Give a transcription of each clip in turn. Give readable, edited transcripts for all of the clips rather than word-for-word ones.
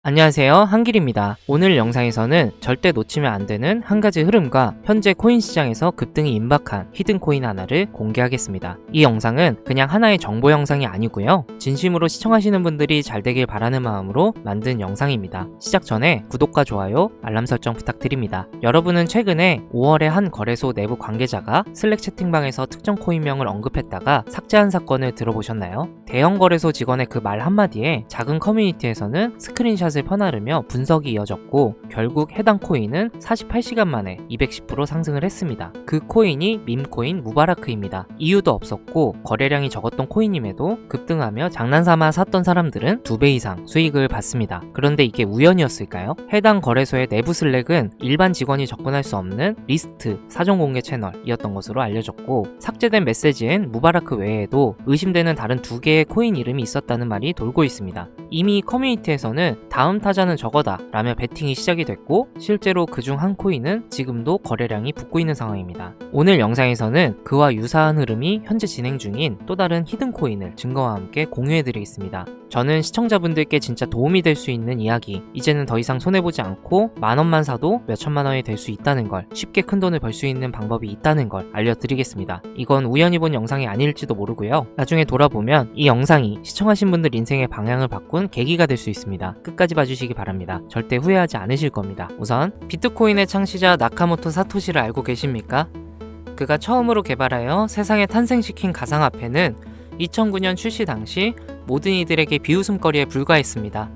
안녕하세요, 한길입니다. 오늘 영상에서는 절대 놓치면 안 되는 한 가지 흐름과 현재 코인 시장에서 급등이 임박한 히든코인 하나를 공개하겠습니다. 이 영상은 그냥 하나의 정보 영상이 아니고요, 진심으로 시청하시는 분들이 잘 되길 바라는 마음으로 만든 영상입니다. 시작 전에 구독과 좋아요, 알람 설정 부탁드립니다. 여러분은 최근에 5월에 한 거래소 내부 관계자가 슬랙 채팅방에서 특정 코인명을 언급했다가 삭제한 사건을 들어보셨나요? 대형 거래소 직원의 그 말 한마디에 작은 커뮤니티에서는 스크린샷을 퍼나르며 분석이 이어졌고, 결국 해당 코인은 48시간 만에 210% 상승을 했습니다. 그 코인이 밈코인 무바라크입니다. 이유도 없었고 거래량이 적었던 코인임에도 급등하며 장난삼아 샀던 사람들은 2배 이상 수익을 봤습니다. 그런데 이게 우연이었을까요? 해당 거래소의 내부 슬랙은 일반 직원이 접근할 수 없는 리스트 사전 공개 채널이었던 것으로 알려졌고, 삭제된 메시지엔 무바라크 외에도 의심되는 다른 2개의 코인 이름이 있었다는 말이 돌고 있습니다. 이미 커뮤니티에서는 다음 타자는 저거다 라며 베팅이 시작이 됐고, 실제로 그중 한 코인은 지금도 거래량이 붙고 있는 상황입니다. 오늘 영상에서는 그와 유사한 흐름이 현재 진행 중인 또 다른 히든코인을 증거와 함께 공유해드리겠습니다. 저는 시청자분들께 진짜 도움이 될 수 있는 이야기, 이제는 더 이상 손해보지 않고 만원만 사도 몇천만 원이 될 수 있다는 걸, 쉽게 큰 돈을 벌 수 있는 방법이 있다는 걸 알려드리겠습니다. 이건 우연히 본 영상이 아닐지도 모르고요, 나중에 돌아보면 이 영상이 시청하신 분들 인생의 방향을 바꾼 계기가 될 수 있습니다. 끝까지 봐주시기 바랍니다. 절대 후회하지 않으실 겁니다. 우선 비트코인의 창시자 나카모토 사토시를 알고 계십니까? 그가 처음으로 개발하여 세상에 탄생시킨 가상화폐는 2009년 출시 당시 모든 이들에게 비웃음거리에 불과했습니다.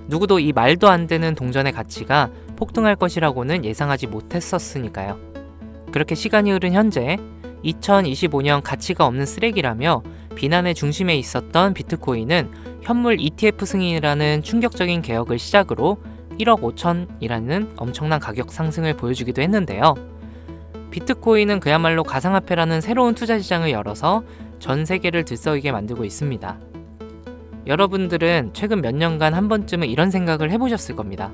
누구도 이 말도 안 되는 동전의 가치가 폭등할 것이라고는 예상하지 못했었으니까요. 그렇게 시간이 흐른 현재 2025년 가치가 없는 쓰레기라며 비난의 중심에 있었던 비트코인은 현물 ETF 승인이라는 충격적인 개혁을 시작으로 1억 5천이라는 엄청난 가격 상승을 보여주기도 했는데요. 비트코인은 그야말로 가상화폐라는 새로운 투자 시장을 열어서 전 세계를 들썩이게 만들고 있습니다. 여러분들은 최근 몇 년간 한 번쯤은 이런 생각을 해보셨을 겁니다.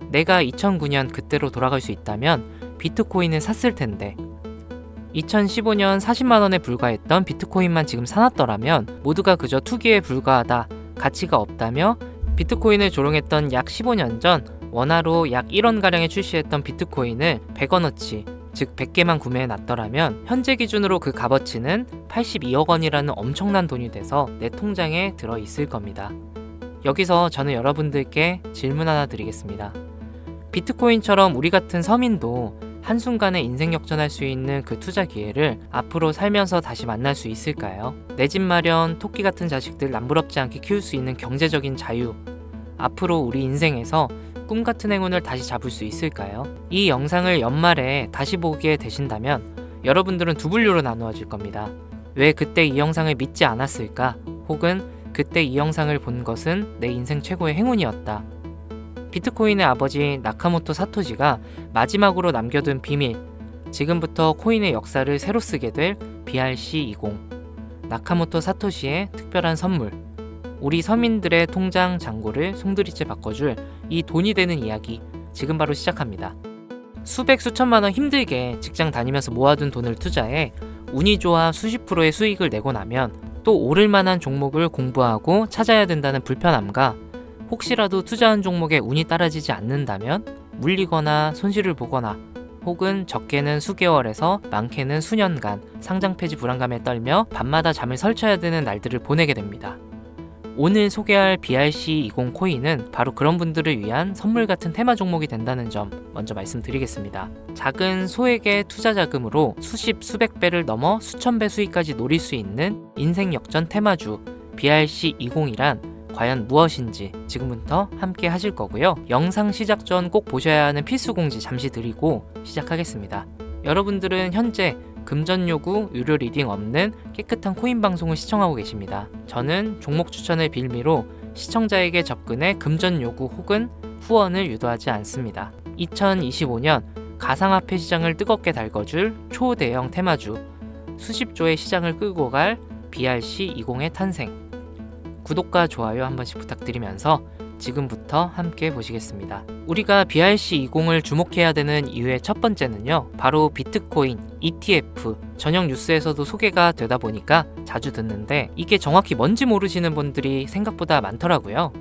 내가 2009년 그때로 돌아갈 수 있다면 비트코인을 샀을 텐데, 2015년 40만원에 불과했던 비트코인만 지금 사놨더라면 모두가 그저 투기에 불과하다, 가치가 없다며 비트코인을 조롱했던 약 15년 전 원화로 약 1원가량에 출시했던 비트코인을 100원어치, 즉 100개만 구매해 놨더라면 현재 기준으로 그 값어치는 82억 원이라는 엄청난 돈이 돼서 내 통장에 들어 있을 겁니다. 여기서 저는 여러분들께 질문 하나 드리겠습니다. 비트코인처럼 우리 같은 서민도 한순간에 인생 역전할 수 있는 그 투자 기회를 앞으로 살면서 다시 만날 수 있을까요? 내 집 마련, 토끼 같은 자식들 남부럽지 않게 키울 수 있는 경제적인 자유, 앞으로 우리 인생에서 꿈 같은 행운을 다시 잡을 수 있을까요? 이 영상을 연말에 다시 보게 되신다면 여러분들은 두 분류로 나누어질 겁니다. 왜 그때 이 영상을 믿지 않았을까? 혹은 그때 이 영상을 본 것은 내 인생 최고의 행운이었다. 비트코인의 아버지 나카모토 사토시가 마지막으로 남겨둔 비밀, 지금부터 코인의 역사를 새로 쓰게 될 BRC20, 나카모토 사토시의 특별한 선물, 우리 서민들의 통장 잔고를 송두리째 바꿔줄 이 돈이 되는 이야기, 지금 바로 시작합니다. 수백 수천만 원 힘들게 직장 다니면서 모아둔 돈을 투자해 운이 좋아 수십 프로의 수익을 내고 나면 또 오를 만한 종목을 공부하고 찾아야 된다는 불편함과, 혹시라도 투자한 종목에 운이 따라지지 않는다면 물리거나 손실을 보거나, 혹은 적게는 수개월에서 많게는 수년간 상장 폐지 불안감에 떨며 밤마다 잠을 설쳐야 되는 날들을 보내게 됩니다. 오늘 소개할 BRC20 코인은 바로 그런 분들을 위한 선물 같은 테마 종목이 된다는 점 먼저 말씀드리겠습니다. 작은 소액의 투자 자금으로 수십 수백 배를 넘어 수천 배 수익까지 노릴 수 있는 인생 역전 테마주 BRC20이란 과연 무엇인지 지금부터 함께 하실 거고요. 영상 시작 전 꼭 보셔야 하는 필수 공지 잠시 드리고 시작하겠습니다. 여러분들은 현재 금전 요구, 유료 리딩 없는 깨끗한 코인 방송을 시청하고 계십니다. 저는 종목 추천을 빌미로 시청자에게 접근해 금전 요구 혹은 후원을 유도하지 않습니다. 2025년 가상화폐 시장을 뜨겁게 달궈줄 초대형 테마주, 수십조의 시장을 끌고 갈 BRC20의 탄생, 구독과 좋아요 한 번씩 부탁드리면서 지금부터 함께 보시겠습니다. 우리가 BRC20을 주목해야 되는 이유의 첫 번째는요, 바로 비트코인, ETF, 저녁 뉴스에서도 소개가 되다 보니까 자주 듣는데 이게 정확히 뭔지 모르시는 분들이 생각보다 많더라고요.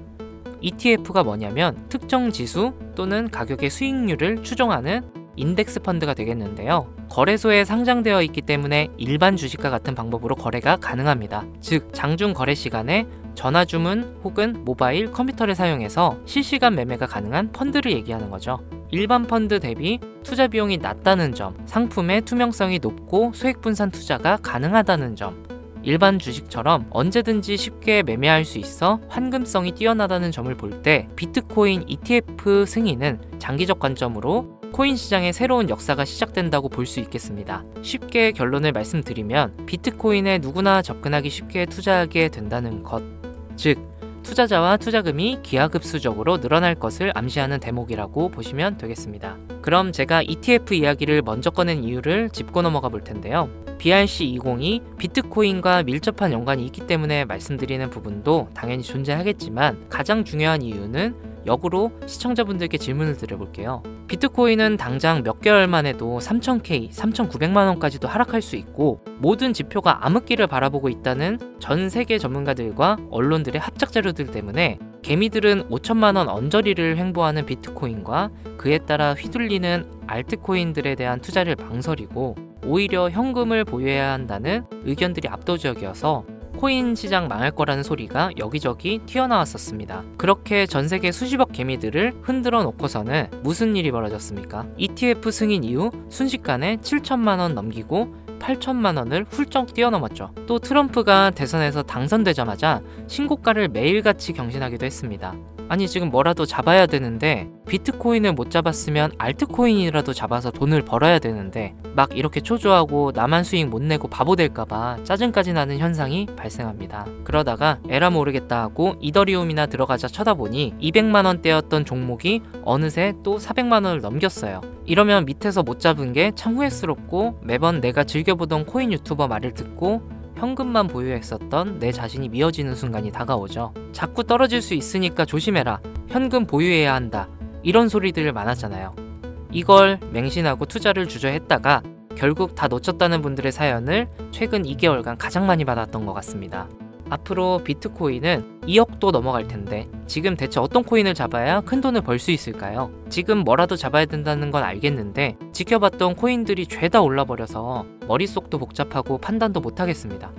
ETF가 뭐냐면 특정 지수 또는 가격의 수익률을 추종하는 인덱스 펀드가 되겠는데요. 거래소에 상장되어 있기 때문에 일반 주식과 같은 방법으로 거래가 가능합니다. 즉, 장중 거래 시간에 전화 주문 혹은 모바일 컴퓨터를 사용해서 실시간 매매가 가능한 펀드를 얘기하는 거죠. 일반 펀드 대비 투자 비용이 낮다는 점, 상품의 투명성이 높고 수익 분산 투자가 가능하다는 점, 일반 주식처럼 언제든지 쉽게 매매할 수 있어 환금성이 뛰어나다는 점을 볼 때 비트코인 ETF 승인은 장기적 관점으로 코인 시장의 새로운 역사가 시작된다고 볼 수 있겠습니다. 쉽게 결론을 말씀드리면 비트코인에 누구나 접근하기 쉽게 투자하게 된다는 것, 즉 투자자와 투자금이 기하급수적으로 늘어날 것을 암시하는 대목이라고 보시면 되겠습니다. 그럼 제가 ETF 이야기를 먼저 꺼낸 이유를 짚고 넘어가 볼 텐데요. BRC20이 비트코인과 밀접한 연관이 있기 때문에 말씀드리는 부분도 당연히 존재하겠지만 가장 중요한 이유는 역으로 시청자분들께 질문을 드려볼게요. 비트코인은 당장 몇 개월만 해도 3,000K, 3,900만원까지도 하락할 수 있고 모든 지표가 암흑기를 바라보고 있다는 전 세계 전문가들과 언론들의 합작 자료들 때문에 개미들은 5천만원 언저리를 횡보하는 비트코인과 그에 따라 휘둘리는 알트코인들에 대한 투자를 망설이고 오히려 현금을 보유해야 한다는 의견들이 압도적이어서 코인 시장 망할 거라는 소리가 여기저기 튀어나왔었습니다. 그렇게 전 세계 수십억 개미들을 흔들어 놓고서는 무슨 일이 벌어졌습니까? ETF 승인 이후 순식간에 7천만원 넘기고 8천만원을 훌쩍 뛰어넘었죠. 또 트럼프가 대선에서 당선되자마자 신고가를 매일같이 경신하기도 했습니다. 아니 지금 뭐라도 잡아야 되는데 비트코인을 못 잡았으면 알트코인이라도 잡아서 돈을 벌어야 되는데 막 이렇게 초조하고 나만 수익 못 내고 바보 될까봐 짜증까지 나는 현상이 발생합니다. 그러다가 에라 모르겠다 하고 이더리움이나 들어가자 쳐다보니 200만원대였던 종목이 어느새 또 400만원을 넘겼어요. 이러면 밑에서 못 잡은 게 참 후회스럽고 매번 내가 즐겨보던 코인 유튜버 말을 듣고 현금만 보유했었던 내 자신이 미어지는 순간이 다가오죠. 자꾸 떨어질 수 있으니까 조심해라. 현금 보유해야 한다. 이런 소리들 많았잖아요. 이걸 맹신하고 투자를 주저했다가 결국 다 놓쳤다는 분들의 사연을 최근 2개월간 가장 많이 받았던 것 같습니다. 앞으로 비트코인은 2억도 넘어갈 텐데 지금 대체 어떤 코인을 잡아야 큰 돈을 벌 수 있을까요? 지금 뭐라도 잡아야 된다는 건 알겠는데 지켜봤던 코인들이 죄다 올라버려서 머릿속도 복잡하고 판단도 못하겠습니다.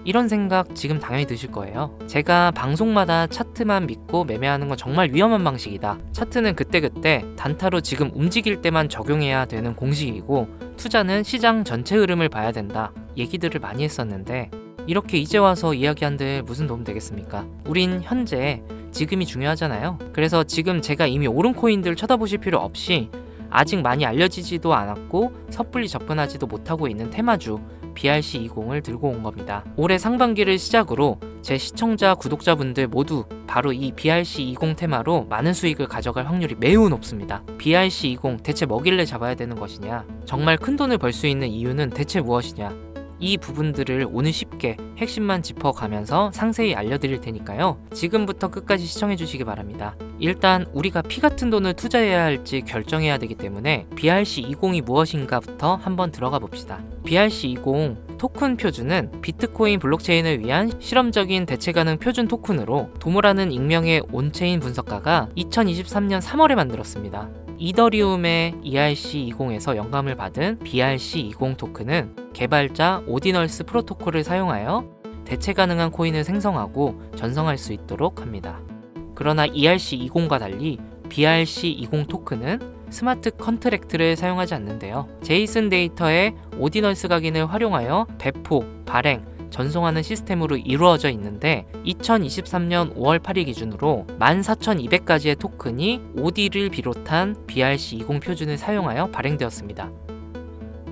이런 생각 지금 당연히 드실 거예요. 제가 방송마다 차트만 믿고 매매하는 건 정말 위험한 방식이다. 차트는 그때그때 단타로 지금 움직일 때만 적용해야 되는 공식이고 투자는 시장 전체 흐름을 봐야 된다. 얘기들을 많이 했었는데 이렇게 이제 와서 이야기한들 무슨 도움 되겠습니까? 우린 현재 지금이 중요하잖아요. 그래서 지금 제가 이미 오른 코인들 쳐다보실 필요 없이 아직 많이 알려지지도 않았고 섣불리 접근하지도 못하고 있는 테마주 BRC20을 들고 온 겁니다. 올해 상반기를 시작으로 제 시청자, 구독자분들 모두 바로 이 BRC20 테마로 많은 수익을 가져갈 확률이 매우 높습니다. BRC20 대체 뭐길래 잡아야 되는 것이냐? 정말 큰 돈을 벌 수 있는 이유는 대체 무엇이냐? 이 부분들을 오늘 쉽게 핵심만 짚어가면서 상세히 알려드릴 테니까요. 지금부터 끝까지 시청해주시기 바랍니다. 일단 우리가 피 같은 돈을 투자해야 할지 결정해야 되기 때문에 BRC20이 무엇인가부터 한번 들어가 봅시다. BRC20 토큰 표준은 비트코인 블록체인을 위한 실험적인 대체 가능 표준 토큰으로 도모라는 익명의 온체인 분석가가 2023년 3월에 만들었습니다. 이더리움의 ERC20에서 영감을 받은 BRC20 토큰은 개발자 오디널스 프로토콜을 사용하여 대체 가능한 코인을 생성하고 전송할 수 있도록 합니다. 그러나 ERC20과 달리 BRC20 토큰은 스마트 컨트랙트를 사용하지 않는데요. 제이슨 데이터의 오디널스 각인을 활용하여 배포, 발행, 전송하는 시스템으로 이루어져 있는데 2023년 5월 8일 기준으로 14,200가지의 토큰이 OD를 비롯한 BRC20 표준을 사용하여 발행되었습니다.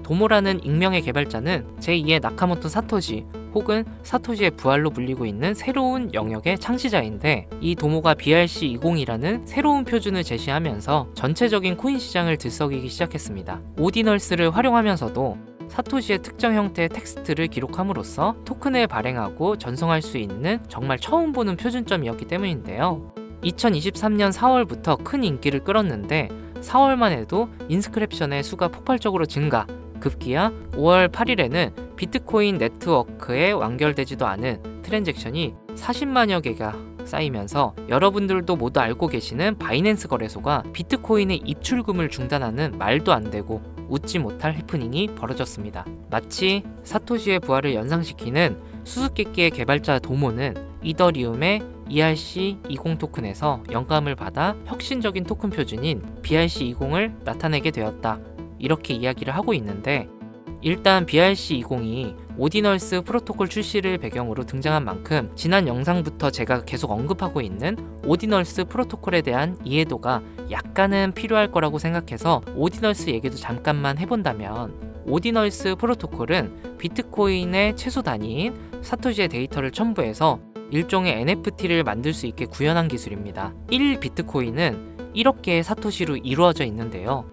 도모라는 익명의 개발자는 제2의 나카모토 사토시 혹은 사토시의 부활로 불리고 있는 새로운 영역의 창시자인데 이 도모가 BRC20이라는 새로운 표준을 제시하면서 전체적인 코인 시장을 들썩이기 시작했습니다. 오디널스를 활용하면서도 사토시의 특정 형태의 텍스트를 기록함으로써 토큰을 발행하고 전송할 수 있는 정말 처음 보는 표준점이었기 때문인데요. 2023년 4월부터 큰 인기를 끌었는데 4월만 해도 인스크랩션의 수가 폭발적으로 증가, 급기야 5월 8일에는 비트코인 네트워크에 완결되지도 않은 트랜잭션이 40만여 개가 쌓이면서 여러분들도 모두 알고 계시는 바이낸스 거래소가 비트코인의 입출금을 중단하는 말도 안 되고 웃지 못할 해프닝이 벌어졌습니다. 마치 사토시의 부활을 연상시키는 수수께끼의 개발자 도모는 이더리움의 ERC20 토큰에서 영감을 받아 혁신적인 토큰 표준인 BRC20을 나타내게 되었다. 이렇게 이야기를 하고 있는데, 일단 BRC20이 오디널스 프로토콜 출시를 배경으로 등장한 만큼 지난 영상부터 제가 계속 언급하고 있는 오디널스 프로토콜에 대한 이해도가 약간은 필요할 거라고 생각해서 오디널스 얘기도 잠깐만 해본다면, 오디널스 프로토콜은 비트코인의 최소 단위인 사토시의 데이터를 첨부해서 일종의 NFT를 만들 수 있게 구현한 기술입니다. 1비트코인은 1억 개의 사토시로 이루어져 있는데요.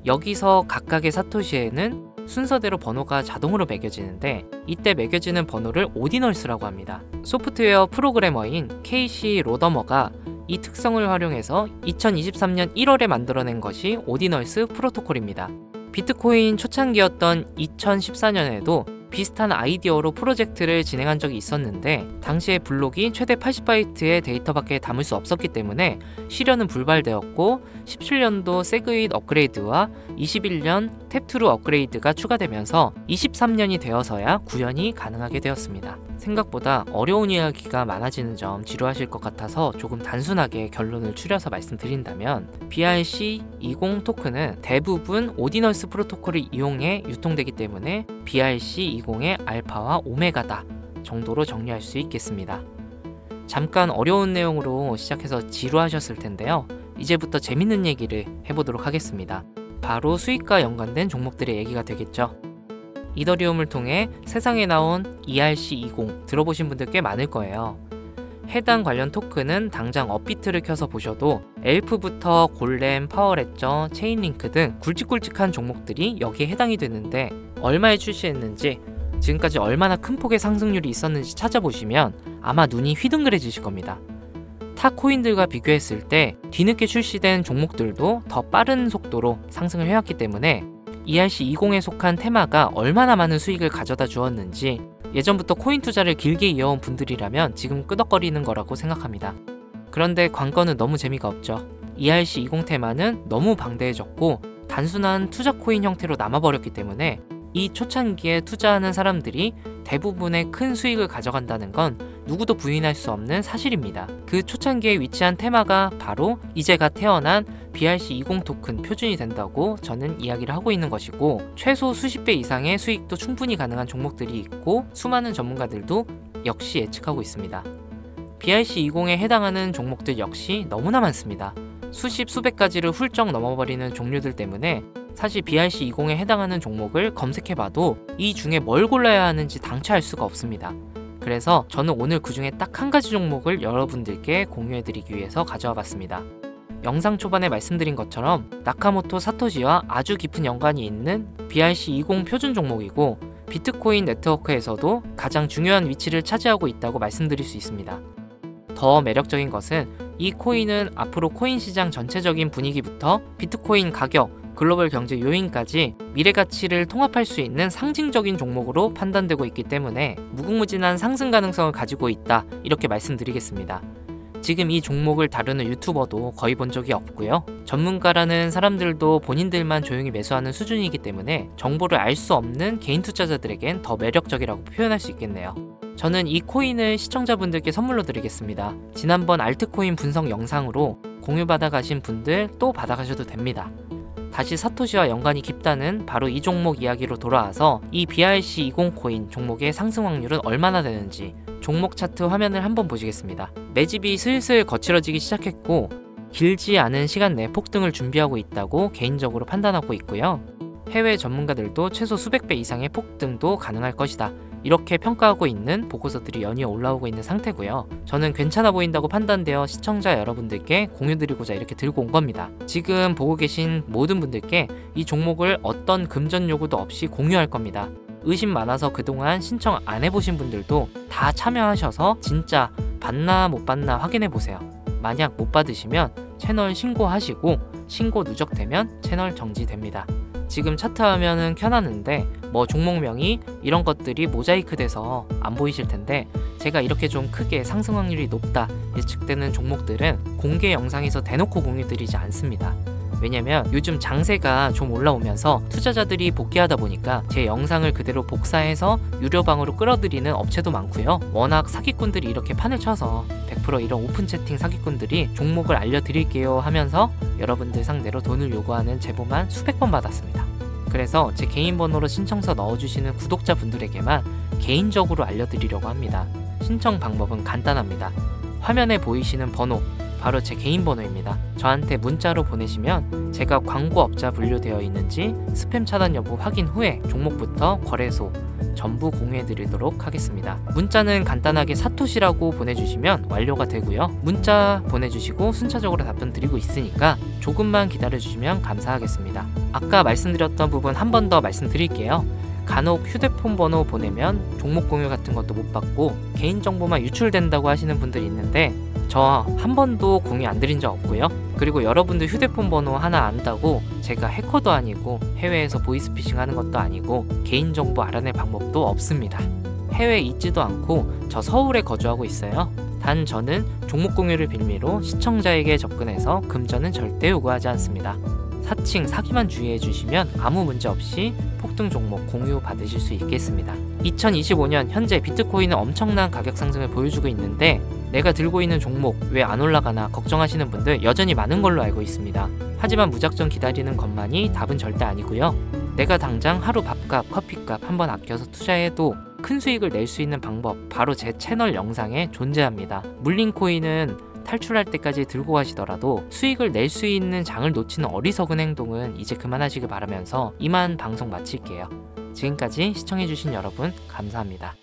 여기서 각각의 사토시에는 순서대로 번호가 자동으로 매겨지는데, 이때 매겨지는 번호를 오디널스라고 합니다. 소프트웨어 프로그래머인 케이시 로더머가 이 특성을 활용해서 2023년 1월에 만들어낸 것이 오디널스 프로토콜입니다. 비트코인 초창기였던 2014년에도 비슷한 아이디어로 프로젝트를 진행한 적이 있었는데, 당시에 블록이 최대 80바이트의 데이터밖에 담을 수 없었기 때문에 실현은 불발되었고, 17년도 세그윗 업그레이드와 21년 탭2루 업그레이드가 추가되면서 23년이 되어서야 구현이 가능하게 되었습니다. 생각보다 어려운 이야기가 많아지는 점 지루하실 것 같아서 조금 단순하게 결론을 추려서 말씀드린다면, BRC20 토큰은 대부분 오디널스 프로토콜을 이용해 유통되기 때문에 BRC20의 알파와 오메가다 정도로 정리할 수 있겠습니다. 잠깐 어려운 내용으로 시작해서 지루하셨을 텐데요. 이제부터 재밌는 얘기를 해보도록 하겠습니다. 바로 수익과 연관된 종목들의 얘기가 되겠죠. 이더리움을 통해 세상에 나온 ERC20 들어보신 분들 꽤 많을 거예요. 해당 관련 토큰은 당장 업비트를 켜서 보셔도 엘프부터 골렘, 파워레저, 체인링크 등 굵직굵직한 종목들이 여기에 해당이 되는데, 얼마에 출시했는지, 지금까지 얼마나 큰 폭의 상승률이 있었는지 찾아보시면 아마 눈이 휘둥그레지실 겁니다. 타 코인들과 비교했을 때 뒤늦게 출시된 종목들도 더 빠른 속도로 상승을 해왔기 때문에 ERC20에 속한 테마가 얼마나 많은 수익을 가져다 주었는지, 예전부터 코인 투자를 길게 이어온 분들이라면 지금 끄덕거리는 거라고 생각합니다. 그런데 관건은 너무 재미가 없죠. ERC20 테마는 너무 방대해졌고 단순한 투자 코인 형태로 남아버렸기 때문에 이 초창기에 투자하는 사람들이 대부분의 큰 수익을 가져간다는 건 누구도 부인할 수 없는 사실입니다. 그 초창기에 위치한 테마가 바로 이제가 태어난 BRC20 토큰 표준이 된다고 저는 이야기를 하고 있는 것이고, 최소 수십 배 이상의 수익도 충분히 가능한 종목들이 있고 수많은 전문가들도 역시 예측하고 있습니다. BRC20에 해당하는 종목들 역시 너무나 많습니다. 수십 수백 가지를 훌쩍 넘어버리는 종류들 때문에 사실 BRC20에 해당하는 종목을 검색해봐도 이 중에 뭘 골라야 하는지 당최 알 수가 없습니다. 그래서 저는 오늘 그 중에 딱 한 가지 종목을 여러분들께 공유해드리기 위해서 가져와 봤습니다. 영상 초반에 말씀드린 것처럼 나카모토 사토시와 아주 깊은 연관이 있는 BRC20 표준 종목이고, 비트코인 네트워크에서도 가장 중요한 위치를 차지하고 있다고 말씀드릴 수 있습니다. 더 매력적인 것은 이 코인은 앞으로 코인 시장 전체적인 분위기부터 비트코인 가격, 글로벌 경제 요인까지 미래 가치를 통합할 수 있는 상징적인 종목으로 판단되고 있기 때문에 무궁무진한 상승 가능성을 가지고 있다, 이렇게 말씀드리겠습니다. 지금 이 종목을 다루는 유튜버도 거의 본 적이 없고요. 전문가라는 사람들도 본인들만 조용히 매수하는 수준이기 때문에 정보를 알 수 없는 개인 투자자들에겐 더 매력적이라고 표현할 수 있겠네요. 저는 이 코인을 시청자분들께 선물로 드리겠습니다. 지난번 알트코인 분석 영상으로 공유받아 가신 분들 또 받아가셔도 됩니다. 다시 사토시와 연관이 깊다는 바로 이 종목 이야기로 돌아와서 이 BRC20 코인 종목의 상승 확률은 얼마나 되는지 종목 차트 화면을 한번 보시겠습니다. 매집이 슬슬 거칠어지기 시작했고 길지 않은 시간 내에 폭등을 준비하고 있다고 개인적으로 판단하고 있고요. 해외 전문가들도 최소 수백 배 이상의 폭등도 가능할 것이다, 이렇게 평가하고 있는 보고서들이 연이어 올라오고 있는 상태고요. 저는 괜찮아 보인다고 판단되어 시청자 여러분들께 공유드리고자 이렇게 들고 온 겁니다. 지금 보고 계신 모든 분들께 이 종목을 어떤 금전 요구도 없이 공유할 겁니다. 의심 많아서 그동안 신청 안 해보신 분들도 다 참여하셔서 진짜 받나 못 받나 확인해 보세요. 만약 못 받으시면 채널 신고하시고, 신고 누적되면 채널 정지됩니다. 지금 차트 화면은 켜놨는데 뭐 종목명이 이런 것들이 모자이크 돼서 안 보이실 텐데, 제가 이렇게 좀 크게 상승 확률이 높다 예측되는 종목들은 공개 영상에서 대놓고 공유드리지 않습니다. 왜냐면 요즘 장세가 좀 올라오면서 투자자들이 복귀하다 보니까 제 영상을 그대로 복사해서 유료방으로 끌어들이는 업체도 많고요. 워낙 사기꾼들이 이렇게 판을 쳐서 100% 이런 오픈 채팅 사기꾼들이 종목을 알려드릴게요 하면서 여러분들 상대로 돈을 요구하는 제보만 수백 번 받았습니다. 그래서 제 개인 번호로 신청서 넣어주시는 구독자분들에게만 개인적으로 알려드리려고 합니다. 신청 방법은 간단합니다. 화면에 보이시는 번호, 바로 제 개인 번호입니다. 저한테 문자로 보내시면 제가 광고업자 분류되어 있는지 스팸 차단 여부 확인 후에 종목부터 거래소 전부 공유해 드리도록 하겠습니다. 문자는 간단하게 사토시라고 보내주시면 완료가 되고요. 문자 보내주시고 순차적으로 답변 드리고 있으니까 조금만 기다려 주시면 감사하겠습니다. 아까 말씀드렸던 부분 한 번 더 말씀드릴게요. 간혹 휴대폰 번호 보내면 종목 공유 같은 것도 못 받고 개인정보만 유출된다고 하시는 분들이 있는데, 저 한 번도 공유 안 드린 적 없고요. 그리고 여러분들 휴대폰 번호 하나 안다고 제가 해커도 아니고 해외에서 보이스피싱 하는 것도 아니고 개인정보 알아낼 방법도 없습니다. 해외에 있지도 않고 저 서울에 거주하고 있어요. 단 저는 종목 공유를 빌미로 시청자에게 접근해서 금전은 절대 요구하지 않습니다. 사칭, 사기만 주의해 주시면 아무 문제 없이 폭등 종목 공유 받으실 수 있겠습니다. 2025년 현재 비트코인은 엄청난 가격 상승을 보여주고 있는데, 내가 들고 있는 종목 왜 안 올라가나 걱정하시는 분들 여전히 많은 걸로 알고 있습니다. 하지만 무작정 기다리는 것만이 답은 절대 아니고요. 내가 당장 하루 밥값, 커피값 한번 아껴서 투자해도 큰 수익을 낼 수 있는 방법, 바로 제 채널 영상에 존재합니다. 물린 코인은 탈출할 때까지 들고 가시더라도 수익을 낼 수 있는 장을 놓치는 어리석은 행동은 이제 그만하시길 바라면서 이만 방송 마칠게요. 지금까지 시청해주신 여러분 감사합니다.